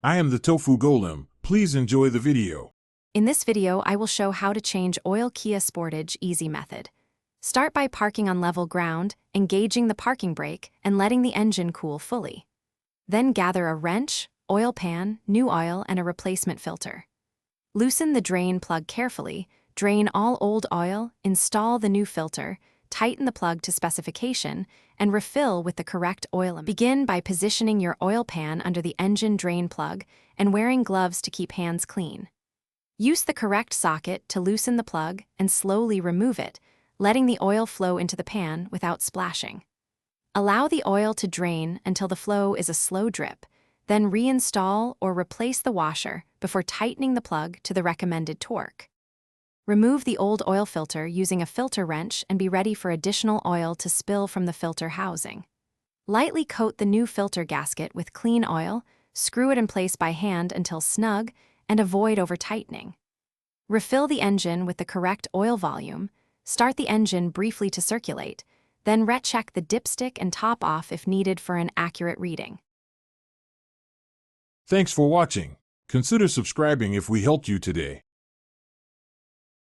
I am the Tofu Golem. Please enjoy the video. In this video, I will show how to change oil Kia Sportage easy method. Start by parking on level ground, engaging the parking brake, and letting the engine cool fully. Then gather a wrench, oil pan, new oil, and a replacement filter. Loosen the drain plug carefully, drain all old oil, install the new filter, tighten the plug to specification, and refill with the correct oil. Begin by positioning your oil pan under the engine drain plug and wearing gloves to keep hands clean. Use the correct socket to loosen the plug and slowly remove it, letting the oil flow into the pan without splashing. Allow the oil to drain until the flow is a slow drip, then reinstall or replace the washer before tightening the plug to the recommended torque. Remove the old oil filter using a filter wrench and be ready for additional oil to spill from the filter housing. Lightly coat the new filter gasket with clean oil, screw it in place by hand until snug, and avoid over-tightening. Refill the engine with the correct oil volume, start the engine briefly to circulate, then recheck the dipstick and top off if needed for an accurate reading. Thanks for watching. Consider subscribing if we helped you today.